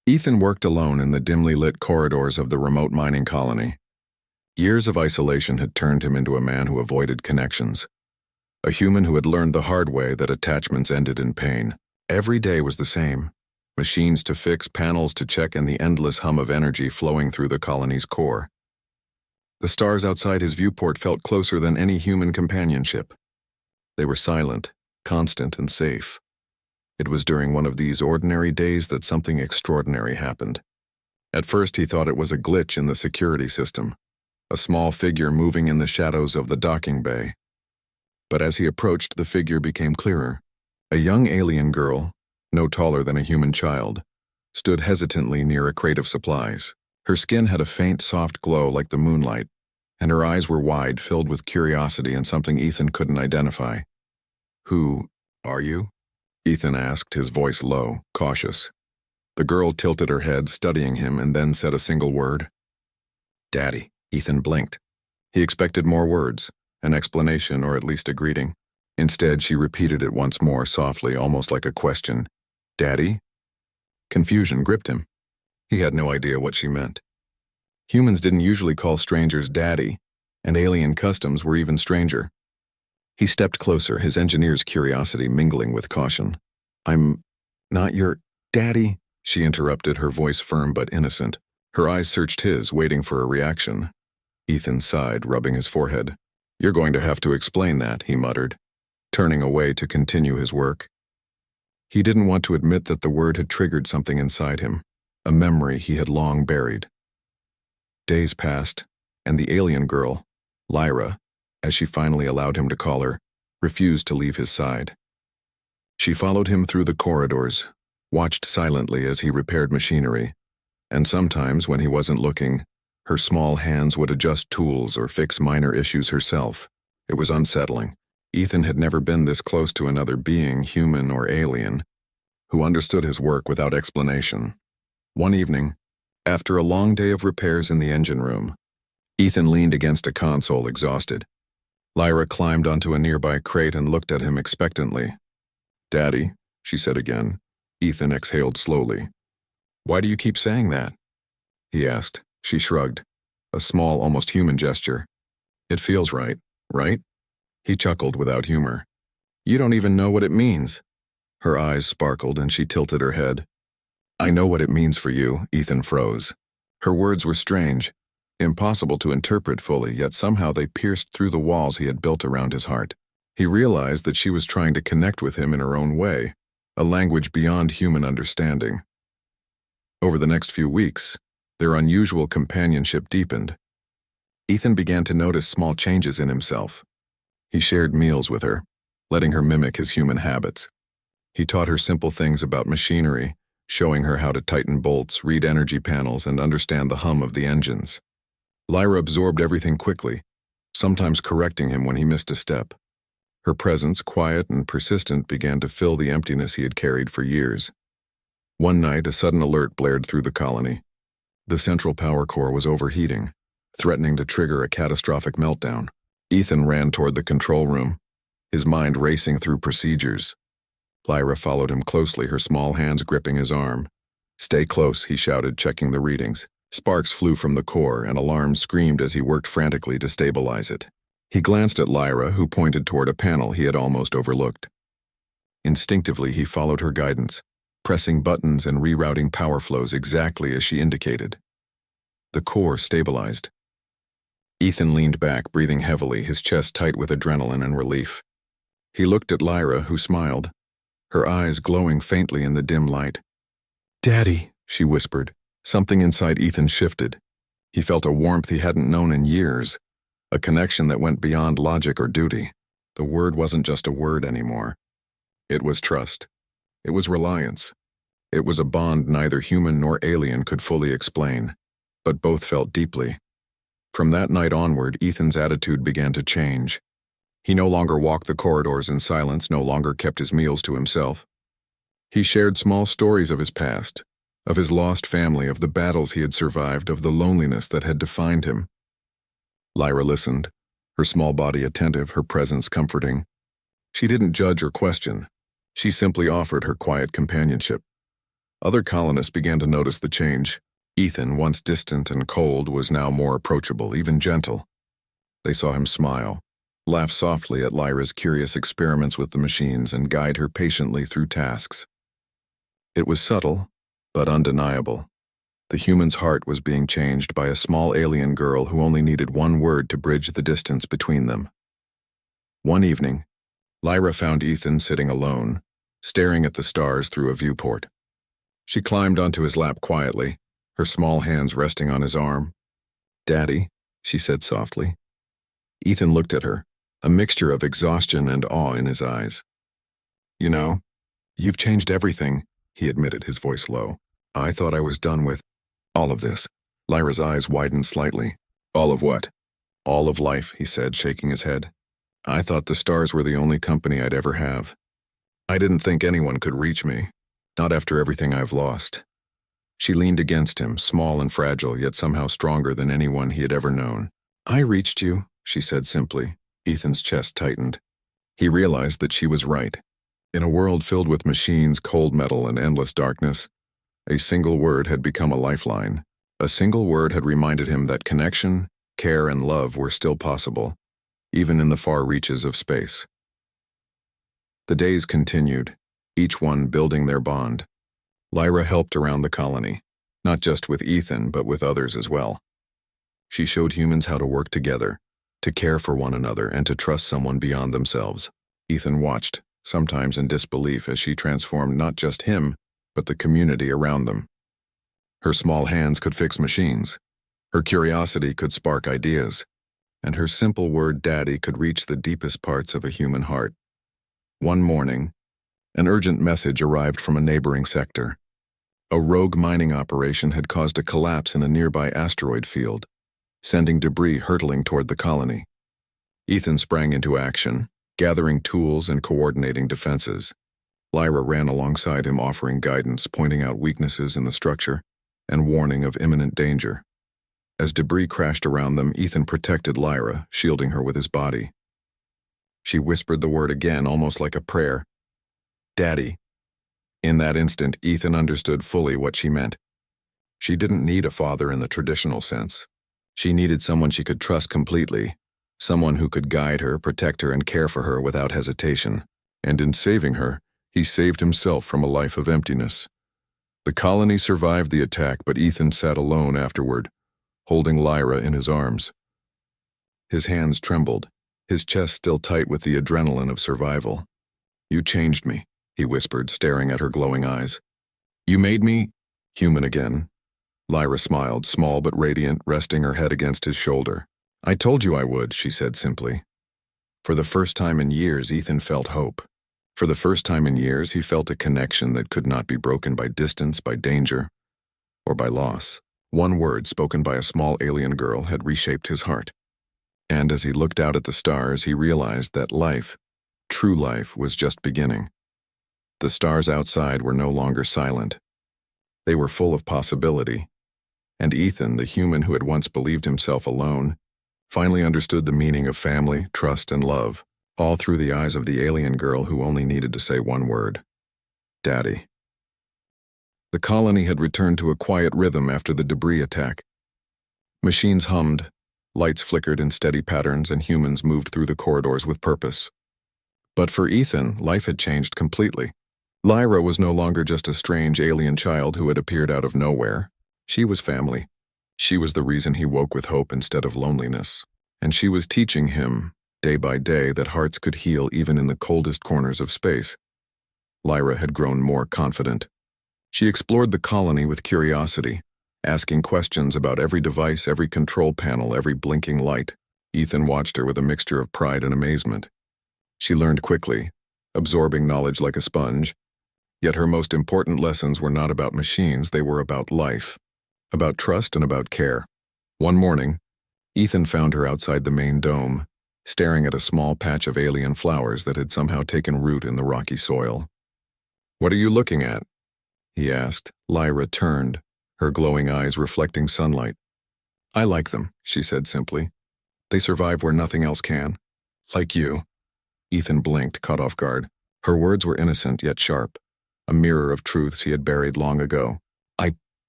Ethan worked alone in the dimly lit corridors of the remote mining colony. Years of isolation had turned him into a man who avoided connections. A human who had learned the hard way that attachments ended in pain. Every day was the same. Machines to fix, panels to check, and the endless hum of energy flowing through the colony's core. The stars outside his viewport felt closer than any human companionship. They were silent, constant, and safe. It was during one of these ordinary days that something extraordinary happened. At first he thought it was a glitch in the security system, a small figure moving in the shadows of the docking bay. But as he approached, the figure became clearer. A young alien girl, no taller than a human child, stood hesitantly near a crate of supplies. Her skin had a faint, soft glow like the moonlight, and her eyes were wide, filled with curiosity and something Ethan couldn't identify. "Who are you?" Ethan asked, his voice low, cautious. The girl tilted her head, studying him, and then said a single word. "Daddy." Ethan blinked. He expected more words, an explanation or at least a greeting. Instead, she repeated it once more, softly, almost like a question. "Daddy?" Confusion gripped him. He had no idea what she meant. Humans didn't usually call strangers daddy, and alien customs were even stranger. He stepped closer, his engineer's curiosity mingling with caution. "I'm not your daddy," she interrupted, her voice firm but innocent. Her eyes searched his, waiting for a reaction. Ethan sighed, rubbing his forehead. "You're going to have to explain that," he muttered, turning away to continue his work. He didn't want to admit that the word had triggered something inside him, a memory he had long buried. Days passed, and the alien girl, Lyra, as she finally allowed him to call her, refused to leave his side. She followed him through the corridors, watched silently as he repaired machinery, and sometimes, when he wasn't looking, her small hands would adjust tools or fix minor issues herself. It was unsettling. Ethan had never been this close to another being, human or alien, who understood his work without explanation. One evening, after a long day of repairs in the engine room, Ethan leaned against a console, exhausted. Lyra climbed onto a nearby crate and looked at him expectantly. "Daddy," she said again. Ethan exhaled slowly. "Why do you keep saying that?" he asked. She shrugged, a small, almost human gesture. "It feels right, right?" He chuckled without humor. "You don't even know what it means." Her eyes sparkled and she tilted her head. "I know what it means for you," Ethan froze. Her words were strange, impossible to interpret fully, yet somehow they pierced through the walls he had built around his heart. He realized that she was trying to connect with him in her own way, a language beyond human understanding. Over the next few weeks, their unusual companionship deepened. Ethan began to notice small changes in himself. He shared meals with her, letting her mimic his human habits. He taught her simple things about machinery, showing her how to tighten bolts, read energy panels, and understand the hum of the engines. Lyra absorbed everything quickly, sometimes correcting him when he missed a step. Her presence, quiet and persistent, began to fill the emptiness he had carried for years. One night, a sudden alert blared through the colony. The central power core was overheating, threatening to trigger a catastrophic meltdown. Ethan ran toward the control room, his mind racing through procedures. Lyra followed him closely, her small hands gripping his arm. "Stay close," he shouted, checking the readings. Sparks flew from the core, and alarms screamed as he worked frantically to stabilize it. He glanced at Lyra, who pointed toward a panel he had almost overlooked. Instinctively, he followed her guidance, pressing buttons and rerouting power flows exactly as she indicated. The core stabilized. Ethan leaned back, breathing heavily, his chest tight with adrenaline and relief. He looked at Lyra, who smiled, her eyes glowing faintly in the dim light. "Daddy," she whispered. Something inside Ethan shifted. He felt a warmth he hadn't known in years, a connection that went beyond logic or duty. The word wasn't just a word anymore. It was trust. It was reliance. It was a bond neither human nor alien could fully explain, but both felt deeply. From that night onward, Ethan's attitude began to change. He no longer walked the corridors in silence, no longer kept his meals to himself. He shared small stories of his past, of his lost family, of the battles he had survived, of the loneliness that had defined him. Lyra listened, her small body attentive, her presence comforting. She didn't judge or question. She simply offered her quiet companionship. Other colonists began to notice the change. Ethan, once distant and cold, was now more approachable, even gentle. They saw him smile, laugh softly at Lyra's curious experiments with the machines, and guide her patiently through tasks. It was subtle, but undeniable. The human's heart was being changed by a small alien girl who only needed one word to bridge the distance between them. One evening, Lyra found Ethan sitting alone, staring at the stars through a viewport. She climbed onto his lap quietly, her small hands resting on his arm. "Daddy," she said softly. Ethan looked at her, a mixture of exhaustion and awe in his eyes. "You know, you've changed everything," he admitted, his voice low. "I thought I was done with all of this." Lyra's eyes widened slightly. "All of what?" "All of life," he said, shaking his head. "I thought the stars were the only company I'd ever have. I didn't think anyone could reach me, not after everything I've lost." She leaned against him, small and fragile, yet somehow stronger than anyone he had ever known. "I reached you," she said simply. Ethan's chest tightened. He realized that she was right. In a world filled with machines, cold metal, and endless darkness, a single word had become a lifeline. A single word had reminded him that connection, care, and love were still possible, even in the far reaches of space. The days continued, each one building their bond. Lyra helped around the colony, not just with Ethan, but with others as well. She showed humans how to work together, to care for one another, and to trust someone beyond themselves. Ethan watched, sometimes in disbelief, as she transformed not just him, but the community around them. Her small hands could fix machines, her curiosity could spark ideas, and her simple word "daddy" could reach the deepest parts of a human heart. One morning, an urgent message arrived from a neighboring sector. A rogue mining operation had caused a collapse in a nearby asteroid field, sending debris hurtling toward the colony. Ethan sprang into action, gathering tools and coordinating defenses. Lyra ran alongside him, offering guidance, pointing out weaknesses in the structure, and warning of imminent danger. As debris crashed around them, Ethan protected Lyra, shielding her with his body. She whispered the word again, almost like a prayer. "Daddy." In that instant, Ethan understood fully what she meant. She didn't need a father in the traditional sense. She needed someone she could trust completely, someone who could guide her, protect her, and care for her without hesitation. And in saving her, he saved himself from a life of emptiness. The colony survived the attack, but Ethan sat alone afterward, holding Lyra in his arms. His hands trembled, his chest still tight with the adrenaline of survival. "You changed me," he whispered, staring at her glowing eyes. "You made me human again." Lyra smiled, small but radiant, resting her head against his shoulder. "I told you I would," she said simply. For the first time in years, Ethan felt hope. For the first time in years, he felt a connection that could not be broken by distance, by danger, or by loss. One word spoken by a small alien girl had reshaped his heart. And as he looked out at the stars, he realized that life, true life, was just beginning. The stars outside were no longer silent. They were full of possibility. And Ethan, the human who had once believed himself alone, finally understood the meaning of family, trust, and love, all through the eyes of the alien girl who only needed to say one word: "Daddy." The colony had returned to a quiet rhythm after the debris attack. Machines hummed, lights flickered in steady patterns, and humans moved through the corridors with purpose. But for Ethan, life had changed completely. Lyra was no longer just a strange alien child who had appeared out of nowhere. She was family. She was the reason he woke with hope instead of loneliness. And she was teaching him, day by day, that hearts could heal even in the coldest corners of space. Lyra had grown more confident. She explored the colony with curiosity, asking questions about every device, every control panel, every blinking light. Ethan watched her with a mixture of pride and amazement. She learned quickly, absorbing knowledge like a sponge. Yet her most important lessons were not about machines, they were about life, about trust and about care. One morning, Ethan found her outside the main dome, staring at a small patch of alien flowers that had somehow taken root in the rocky soil. "What are you looking at?" he asked. Lyra turned, her glowing eyes reflecting sunlight. "I like them," she said simply. "They survive where nothing else can. Like you." Ethan blinked, caught off guard. Her words were innocent yet sharp. a mirror of truths he had buried long ago.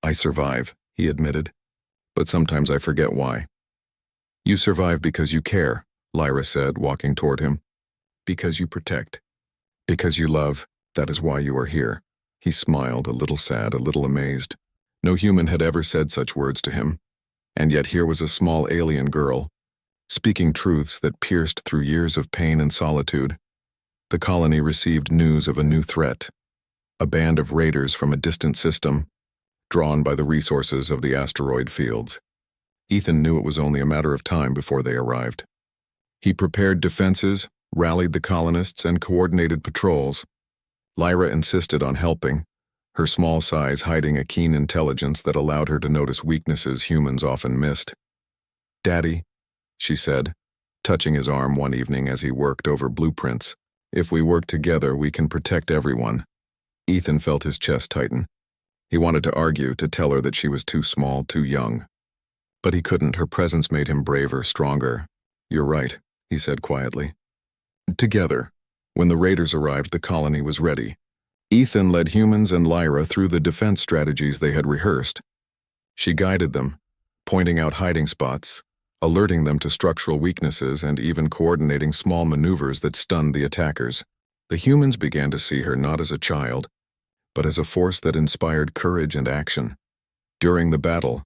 I survive, he admitted, but sometimes I forget why. You survive because you care, Lyra said, walking toward him. Because you protect. Because you love, that is why you are here. He smiled, a little sad, a little amazed. No human had ever said such words to him, and yet here was a small alien girl, speaking truths that pierced through years of pain and solitude. The colony received news of a new threat, a band of raiders from a distant system, drawn by the resources of the asteroid fields. Ethan knew it was only a matter of time before they arrived. He prepared defenses, rallied the colonists, and coordinated patrols. Lyra insisted on helping, her small size hiding a keen intelligence that allowed her to notice weaknesses humans often missed. "Daddy," she said, touching his arm one evening as he worked over blueprints. "If we work together, we can protect everyone." Ethan felt his chest tighten. He wanted to argue, to tell her that she was too small, too young. But he couldn't. Her presence made him braver, stronger. "You're right," he said quietly. Together, when the raiders arrived, the colony was ready. Ethan led humans and Lyra through the defense strategies they had rehearsed. She guided them, pointing out hiding spots, alerting them to structural weaknesses, and even coordinating small maneuvers that stunned the attackers. The humans began to see her not as a child, but as a force that inspired courage and action. During the battle,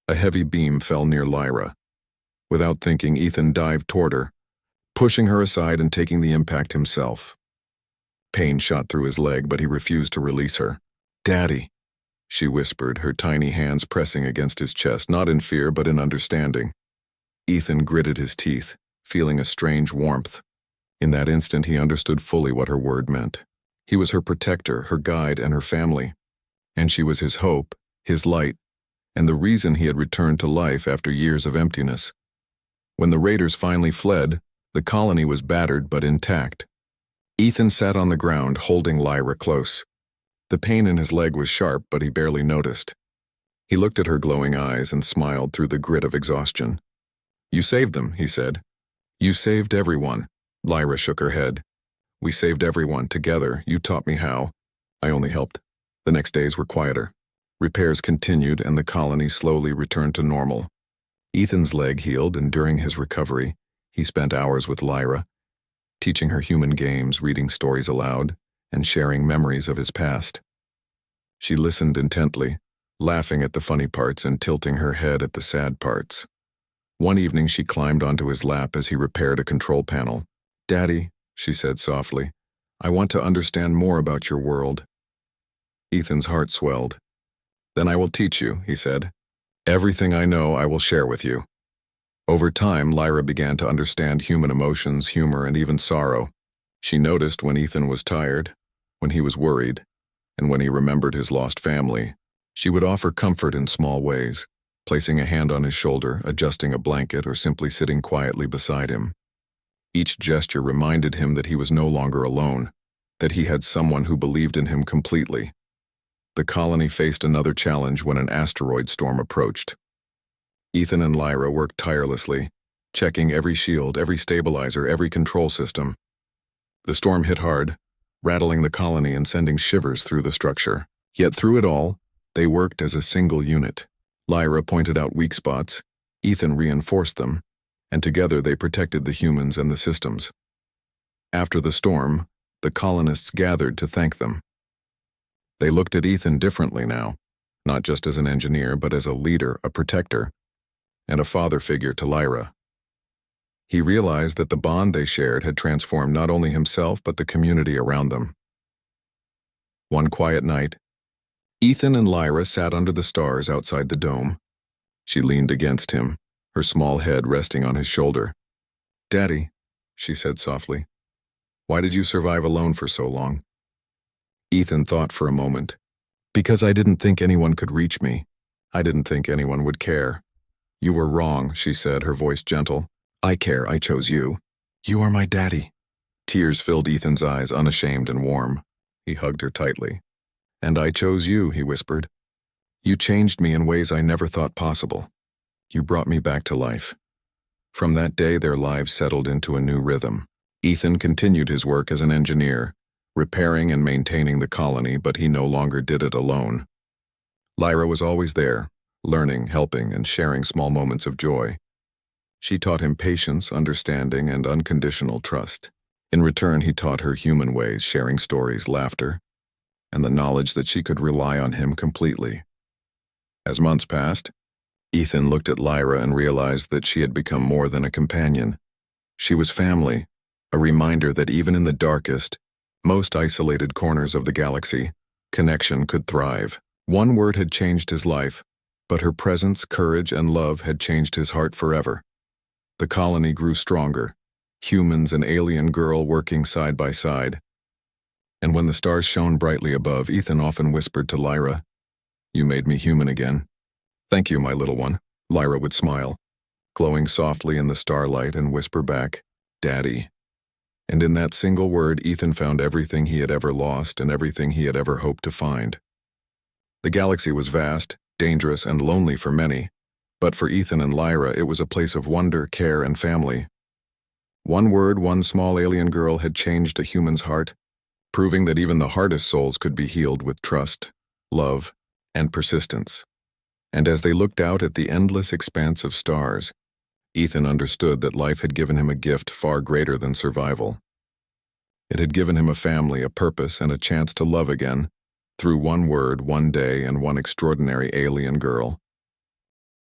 a heavy beam fell near Lyra. Without thinking, Ethan dived toward her, pushing her aside and taking the impact himself. Pain shot through his leg, but he refused to release her. "Daddy," she whispered, her tiny hands pressing against his chest, not in fear but in understanding. Ethan gritted his teeth, feeling a strange warmth. In that instant, he understood fully what her word meant. He was her protector, her guide, and her family. And she was his hope, his light, and the reason he had returned to life after years of emptiness. When the raiders finally fled, the colony was battered but intact. Ethan sat on the ground, holding Lyra close. The pain in his leg was sharp, but he barely noticed. He looked at her glowing eyes and smiled through the grit of exhaustion. "You saved them," he said. "You saved everyone." Lyra shook her head. "We saved everyone, together. You taught me how. I only helped." The next days were quieter. Repairs continued, and the colony slowly returned to normal. Ethan's leg healed, and during his recovery, he spent hours with Lyra, teaching her human games, reading stories aloud, and sharing memories of his past. She listened intently, laughing at the funny parts and tilting her head at the sad parts. One evening she climbed onto his lap as he repaired a control panel. "Daddy," she said softly, "I want to understand more about your world." Ethan's heart swelled. "Then I will teach you," he said. "Everything I know I will share with you." Over time, Lyra began to understand human emotions, humor, and even sorrow. She noticed when Ethan was tired, when he was worried, and when he remembered his lost family. She would offer comfort in small ways, placing a hand on his shoulder, adjusting a blanket, or simply sitting quietly beside him. Each gesture reminded him that he was no longer alone, that he had someone who believed in him completely. The colony faced another challenge when an asteroid storm approached. Ethan and Lyra worked tirelessly, checking every shield, every stabilizer, every control system. The storm hit hard, rattling the colony and sending shivers through the structure. Yet through it all, they worked as a single unit. Lyra pointed out weak spots, Ethan reinforced them, and together they protected the humans and the systems. After the storm, the colonists gathered to thank them. They looked at Ethan differently now, not just as an engineer, but as a leader, a protector, and a father figure to Lyra. He realized that the bond they shared had transformed not only himself but the community around them. One quiet night, Ethan and Lyra sat under the stars outside the dome. She leaned against him, her small head resting on his shoulder. "Daddy," she said softly, "why did you survive alone for so long?" Ethan thought for a moment. "Because I didn't think anyone could reach me. I didn't think anyone would care." "You were wrong," she said, her voice gentle. "I care. I chose you. You are my daddy." Tears filled Ethan's eyes, unashamed and warm. He hugged her tightly. "And I chose you," he whispered. "You changed me in ways I never thought possible. You brought me back to life." From that day, their lives settled into a new rhythm. Ethan continued his work as an engineer, repairing and maintaining the colony, but he no longer did it alone. Lyra was always there, learning, helping, and sharing small moments of joy. She taught him patience, understanding, and unconditional trust. In return, he taught her human ways, sharing stories, laughter, and the knowledge that she could rely on him completely. As months passed, Ethan looked at Lyra and realized that she had become more than a companion. She was family, a reminder that even in the darkest, most isolated corners of the galaxy, connection could thrive. One word had changed his life, but her presence, courage, and love had changed his heart forever. The colony grew stronger, humans and alien girl working side by side. And when the stars shone brightly above, Ethan often whispered to Lyra, "You made me human again." "Thank you, my little one," Lyra would smile, glowing softly in the starlight, and whisper back, "Daddy." And in that single word, Ethan found everything he had ever lost and everything he had ever hoped to find. The galaxy was vast, dangerous, and lonely for many, but for Ethan and Lyra, it was a place of wonder, care, and family. One word, one small alien girl had changed a human's heart, proving that even the hardest souls could be healed with trust, love, and persistence. And as they looked out at the endless expanse of stars, Ethan understood that life had given him a gift far greater than survival. It had given him a family, a purpose, and a chance to love again, through one word, one day, and one extraordinary alien girl.